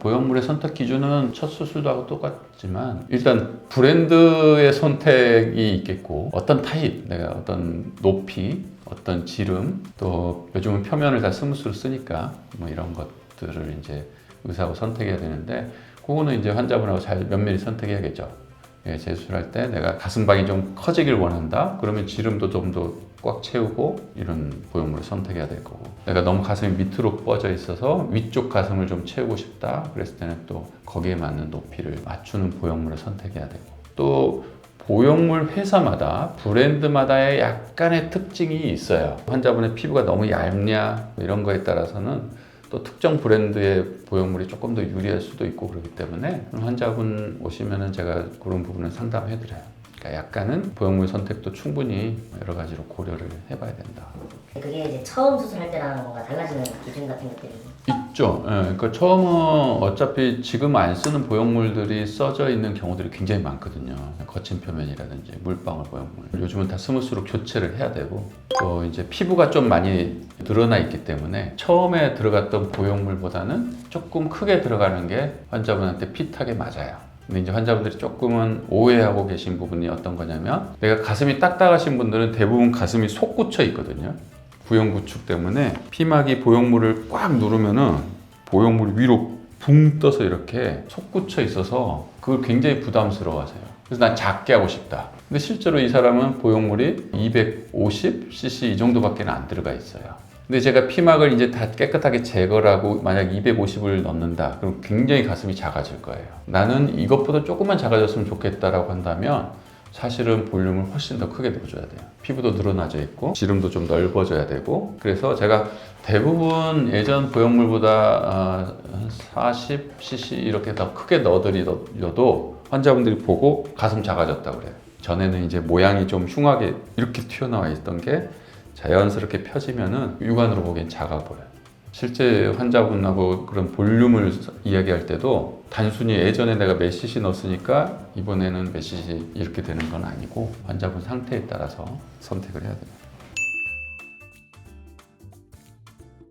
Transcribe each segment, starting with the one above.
보형물의 선택 기준은 첫 수술도 하고 똑같지만 일단 브랜드의 선택이 있겠고 어떤 타입, 내가 어떤 높이, 어떤 지름, 또 요즘은 표면을 다 스무스로 쓰니까 뭐 이런 것들을 이제 의사하고 선택해야 되는데 그거는 이제 환자분하고 잘 면밀히 선택해야겠죠. 예, 재수술할 때 내가 가슴방이 좀 커지길 원한다? 그러면 지름도 좀 더 꽉 채우고 이런 보형물을 선택해야 될 거고, 내가 너무 가슴이 밑으로 뻗어 있어서 위쪽 가슴을 좀 채우고 싶다 그랬을 때는 또 거기에 맞는 높이를 맞추는 보형물을 선택해야 되고, 또 보형물 회사마다 브랜드마다의 약간의 특징이 있어요. 환자분의 피부가 너무 얇냐 이런 거에 따라서는 또 특정 브랜드의 보형물이 조금 더 유리할 수도 있고 그렇기 때문에 환자분 오시면은 제가 그런 부분을 상담해 드려요. 그러니까 약간은 보형물 선택도 충분히 여러 가지로 고려를 해봐야 된다. 그게 이제 처음 수술할 때랑 뭔가 달라지는 기준 같은 것들이 있죠. 예, 그러니까 처음은 어차피 지금 안 쓰는 보형물들이 써져 있는 경우들이 굉장히 많거든요. 거친 표면이라든지 물방울 보형물. 요즘은 다 스무스로 교체를 해야 되고, 또 이제 피부가 좀 많이 늘어나 있기 때문에 처음에 들어갔던 보형물보다는 조금 크게 들어가는 게 환자분한테 핏하게 맞아요. 근데 이제 환자분들이 조금은 오해하고 계신 부분이 어떤 거냐면, 내가 가슴이 딱딱하신 분들은 대부분 가슴이 솟구쳐 있거든요. 부형 구축 때문에 피막이 보형물을 꽉 누르면은 보형물이 위로 붕 떠서 이렇게 솟구쳐 있어서 그걸 굉장히 부담스러워하세요. 그래서 난 작게 하고 싶다. 근데 실제로 이 사람은 보형물이 250cc 이 정도밖에 안 들어가 있어요. 근데 제가 피막을 이제 다 깨끗하게 제거를 하고 만약 250을 넣는다, 그럼 굉장히 가슴이 작아질 거예요. 나는 이것보다 조금만 작아졌으면 좋겠다라고 한다면 사실은 볼륨을 훨씬 더 크게 넣어줘야 돼요. 피부도 늘어나져 있고 지름도 좀 넓어져야 되고, 그래서 제가 대부분 예전 보형물보다 40cc 이렇게 더 크게 넣어드려도 환자분들이 보고 가슴 작아졌다고 그래요. 전에는 이제 모양이 좀 흉하게 이렇게 튀어나와 있던 게 자연스럽게 펴지면은 육안으로 보기엔 작아 보여요. 실제 환자분하고 그런 볼륨을 이야기할 때도 단순히 예전에 내가 몇 cc 넣었으니까 이번에는 몇 cc 이렇게 되는 건 아니고 환자분 상태에 따라서 선택을 해야 됩니다.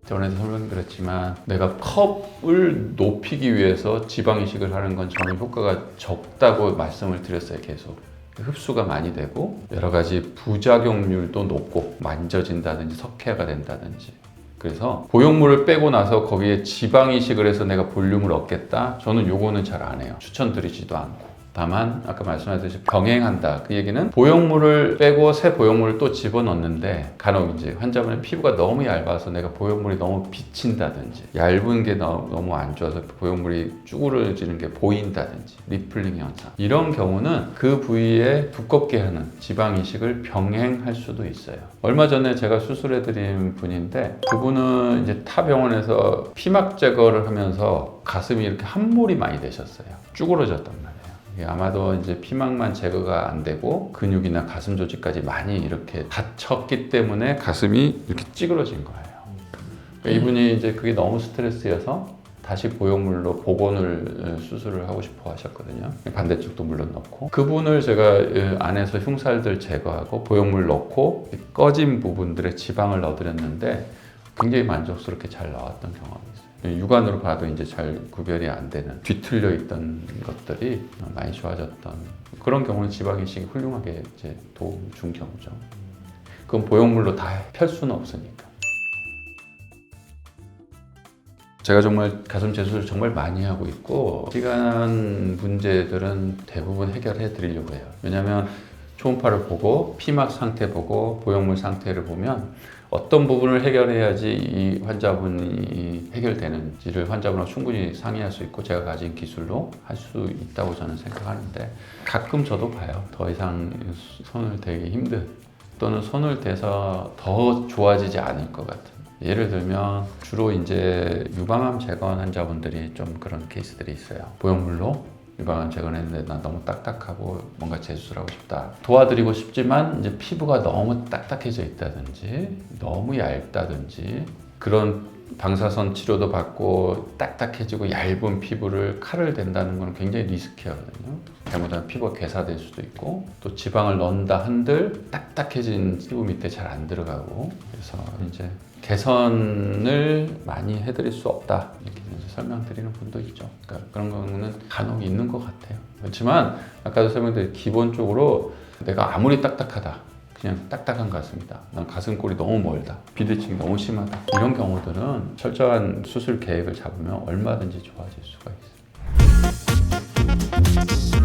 전에도 설명드렸지만 내가 컵을 높이기 위해서 지방 이식을 하는 건 저는 효과가 적다고 말씀을 드렸어요. 계속 흡수가 많이 되고 여러 가지 부작용률도 높고 만져진다든지 석회가 된다든지, 그래서 보형물을 빼고 나서 거기에 지방 이식을 해서 내가 볼륨을 얻겠다? 저는 요거는 잘 안 해요. 추천드리지도 않고. 다만 아까 말씀하셨듯이 병행한다. 그 얘기는 보형물을 빼고 새 보형물을 또 집어넣는데 간혹 이제 환자분의 피부가 너무 얇아서 내가 보형물이 너무 비친다든지 얇은 게 너무 안 좋아서 보형물이 쭈그러지는 게 보인다든지 리플링 현상, 이런 경우는 그 부위에 두껍게 하는 지방 이식을 병행할 수도 있어요. 얼마 전에 제가 수술해드린 분인데 그분은 이제 타 병원에서 피막 제거를 하면서 가슴이 이렇게 함몰이 많이 되셨어요. 쭈그러졌단 말이에요. 아마도 이제 피막만 제거가 안 되고 근육이나 가슴 조직까지 많이 이렇게 다쳤기 때문에 가슴이 이렇게 찌그러진 거예요. 그러니까 이분이 이제 그게 너무 스트레스여서 다시 보형물로 복원을 수술을 하고 싶어 하셨거든요. 반대쪽도 물론 넣고, 그분을 제가 안에서 흉살들 제거하고 보형물 넣고 꺼진 부분들의 지방을 넣어드렸는데 굉장히 만족스럽게 잘 나왔던 경험이 있어요. 육안으로 봐도 이제 잘 구별이 안 되는 뒤틀려 있던 것들이 많이 좋아졌던 그런 경우는 지방 이식이 훌륭하게 이제 도움을 준 경우죠. 그건 보형물로 다 펼 수는 없으니까. 제가 정말 가슴 재수를 정말 많이 하고 있고 시간 문제들은 대부분 해결해 드리려고 해요. 왜냐하면 초음파를 보고 피막 상태 보고 보형물 상태를 보면 어떤 부분을 해결해야지 이 환자분이 해결되는지를 환자분하고 충분히 상의할 수 있고 제가 가진 기술로 할 수 있다고 저는 생각하는데, 가끔 저도 봐요. 더 이상 손을 대기 힘든, 또는 손을 대서 더 좋아지지 않을 것 같은. 예를 들면 주로 이제 유방암 제거한 환자분들이 좀 그런 케이스들이 있어요. 보형물로 유방암 제거했는데 난 너무 딱딱하고 뭔가 재수술하고 싶다. 도와드리고 싶지만 이제 피부가 너무 딱딱해져 있다든지 너무 얇다든지 그런 방사선 치료도 받고 딱딱해지고 얇은 피부를 칼을 댄다는 건 굉장히 리스키하거든요. 잘못하면 피부가 괴사될 수도 있고 또 지방을 넣는다 한들 딱딱해진 피부 밑에 잘 안 들어가고 그래서 이제 개선을 많이 해드릴 수 없다 이렇게 이제 설명드리는 분도 있죠. 그러니까 그런 거는 간혹 있는 것 같아요. 그렇지만 아까도 설명드린 기본적으로 내가 아무리 딱딱하다 그냥 딱딱한 가슴이다. 난 가슴골이 너무 멀다. 비대칭이 너무 심하다. 이런 경우들은 철저한 수술 계획을 잡으면 얼마든지 좋아질 수가 있어요.